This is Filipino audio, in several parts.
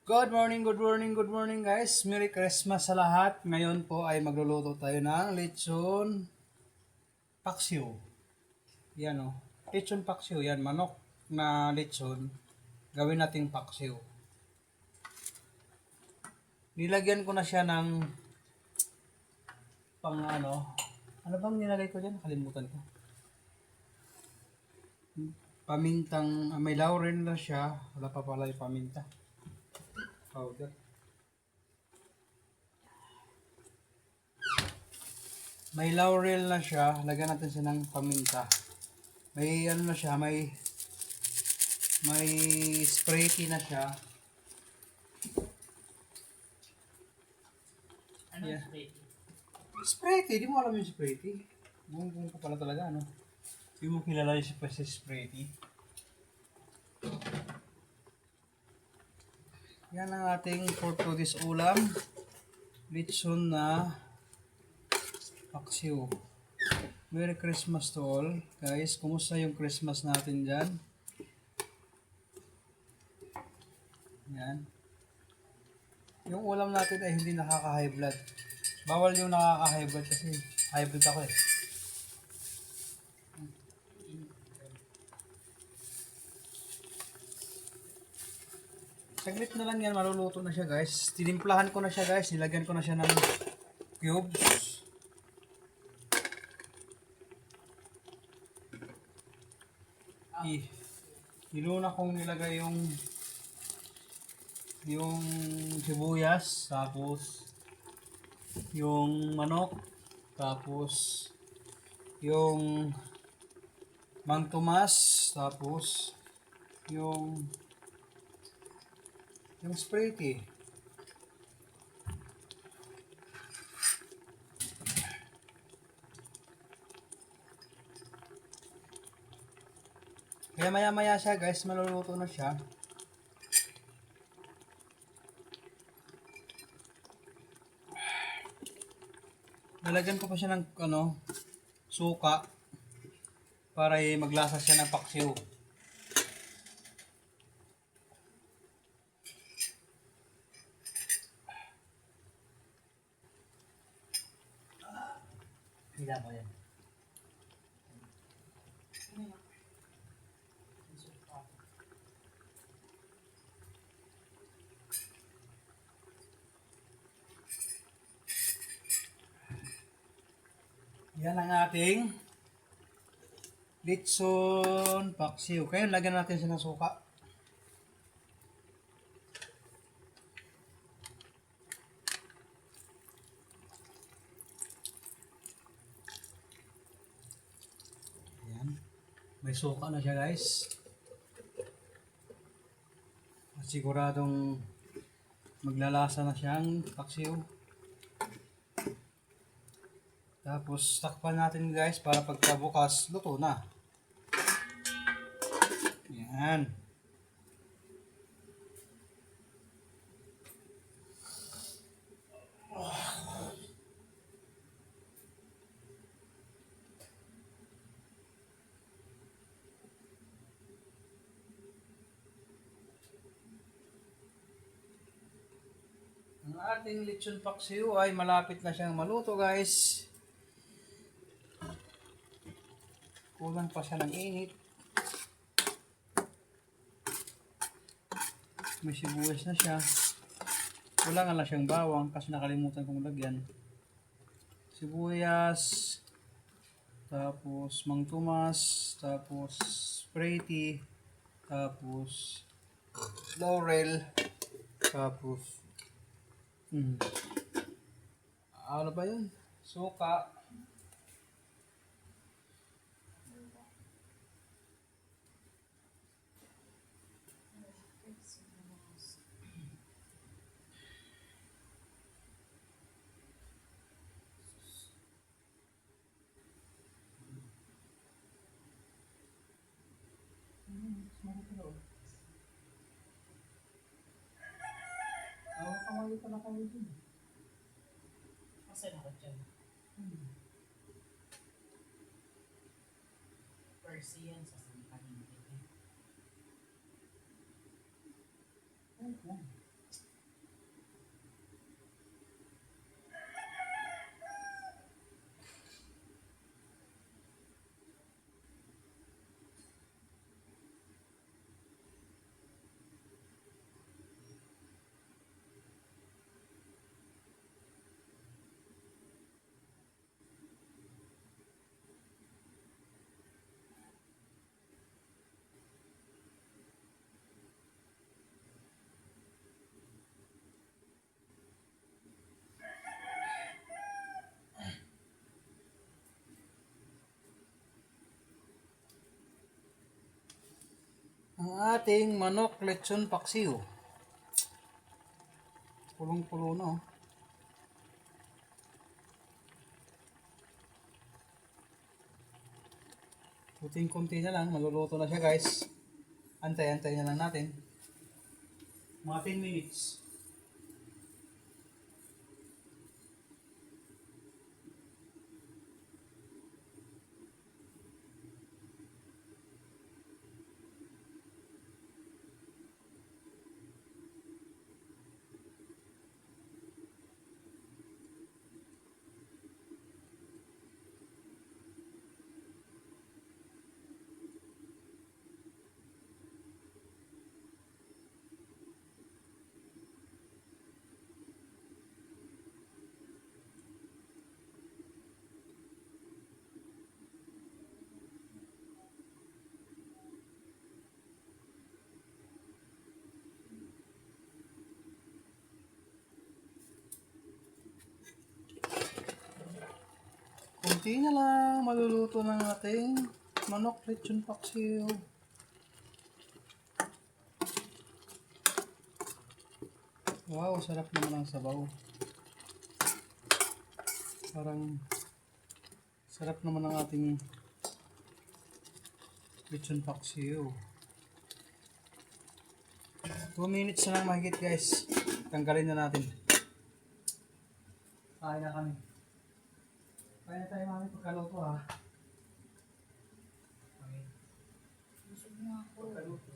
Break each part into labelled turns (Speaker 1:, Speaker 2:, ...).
Speaker 1: Good morning, good morning, good morning guys. Merry Christmas sa lahat. Ngayon po ay magluluto tayo ng lechon paksiw. Yan o. Lechon paksiw. Yan, manok na lechon. Gawin nating paksiw. Nilagyan ko na siya ng pang ano. Ano bang nilagay ko dyan? Kalimutan ko. Pamintang, may laurel na siya. Wala pa pala yung paminta. Powder. May laurel na siya. Lagyan natin siya ng paminta. May ano na siya, may spray tea na siya.
Speaker 2: Ano
Speaker 1: Yeah.
Speaker 2: spray tea?
Speaker 1: Spray tea, di mo alam yung spray tea. Buong ko pala talaga, ano? Di mo kilala yung spray tea. Yan ang ating for today's ulam. Lechon na paksiw. Merry Christmas to all. Guys, kumusta yung Christmas natin dyan? Yan. Yung ulam natin ay hindi nakaka-high blood. Bawal yung nakaka-high blood kasi high blood ako eh. Saglit na lang yan, maluluto na siya guys. Tinimplahan ko na siya guys, nilagyan ko na siya ng cubes. Inuna kong nilagay yung sibuyas, tapos yung manok, tapos yung Mang Tomas, tapos yung spray tea. Kaya maya siya guys, maluluto na siya. Lalagyan ko pa siya ng suka para maglasa siya ng paksiw.
Speaker 2: Hila ko yan.
Speaker 1: Yan ang ating lechon paksiw. Kaya lagyan natin siya ng suka. Ayan. May suka na siya guys. At siguradong maglalasa na siyang paksiw. Tapos takpan natin guys para pagkabukas luto na. Yan. Ang ating lechon paksiw ay malapit na siyang maluto guys. Kulang pa siya ng init. May sibuyas na siya. Kulangan lang siyang bawang kasi nakalimutan kong lagyan. Sibuyas. Tapos Mang Tomas. Tapos spray tea. Tapos laurel. Tapos ano ba yun? Suka. Kamali pa na kami dun.
Speaker 2: Kasi ako dyan. Persian sa sangkanin.
Speaker 1: Okay. ating manok lechon paksiw. Pulong-pulo na oh. Kunting-kunti na lang, maluluto na siya guys. Antay-antay na lang natin. Mga 10 minutes. Kunti na lang, maluluto ng ating manok lechon paksiw. Wow, sarap naman ang sabaw. Parang sarap naman ang ating lechon paksiw. 2 minutes na lang mahigit guys. Tanggalin na natin. Kain na kami. Kain na tayo mami pagkaluto ha. Okay.
Speaker 2: Busog na ako.
Speaker 1: Pagkaluto.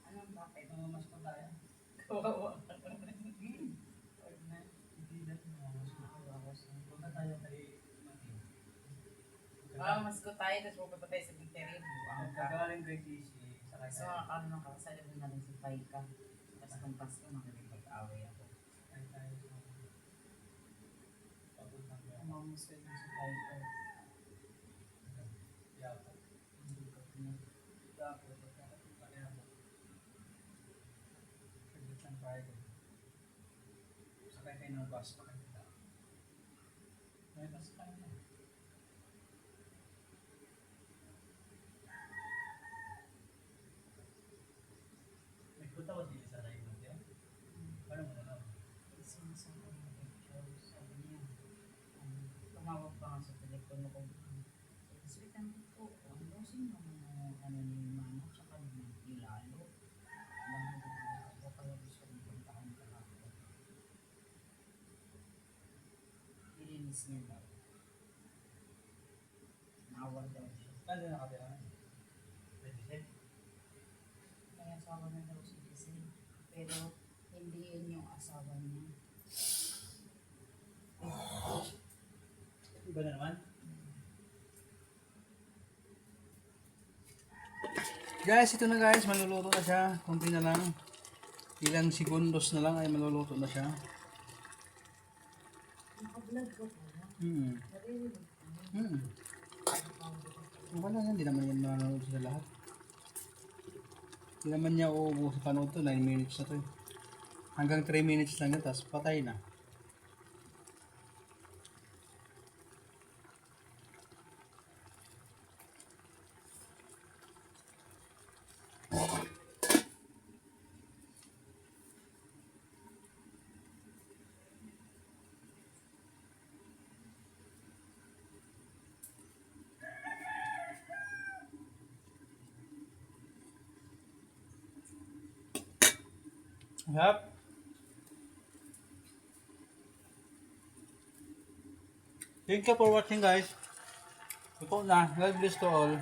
Speaker 2: Anong bakit?
Speaker 1: Mas pa tayo.
Speaker 2: Kawawa.
Speaker 1: Punta tayo kay Mati.
Speaker 2: Mas ko tayo, tapos pupunta tayo sa Bigterin.
Speaker 1: Kagaling kay Tisi.
Speaker 2: So, akala nung kakasali mo na rin si Paika. Tapos kung Pasko, makikipag-away ako. Umamusta din si Paika. Hindi ko pinag-
Speaker 1: Sakay kayo ng bus pa kayo. May bus kayo na. Nagpunta ko dito sa Raymond yun? Paano mo na lang?
Speaker 2: Sinasabi niya, picture, sabi niya, tumawag pa nga sa telepono ko. Sweet ang po, ano, sino ano ni Mama, tsaka ni Ilalo. Dahil ako kaya gusto kong puntahan ka ako. Ilinis niya daw. Nawag daw siya.
Speaker 1: Ano na nakatira?
Speaker 2: May asawa na daw si Giselle. Pero hindi yun yung asawa niya.
Speaker 1: Iba na naman? Guys, ito na guys, maluluto na siya. Kunti na lang. Ilang segundos na lang ay maluluto na siya.
Speaker 2: Naka-vlog ko pala. Naririnig ko.
Speaker 1: Wala yan, hindi naman yan manonood sila lahat. Hindi naman niya uubo sa panood to, 9 minutes na to eh. Hanggang 3 minutes lang yan, tapos patay na. Yep. Thank you for watching guys. Ito na. God bless to all.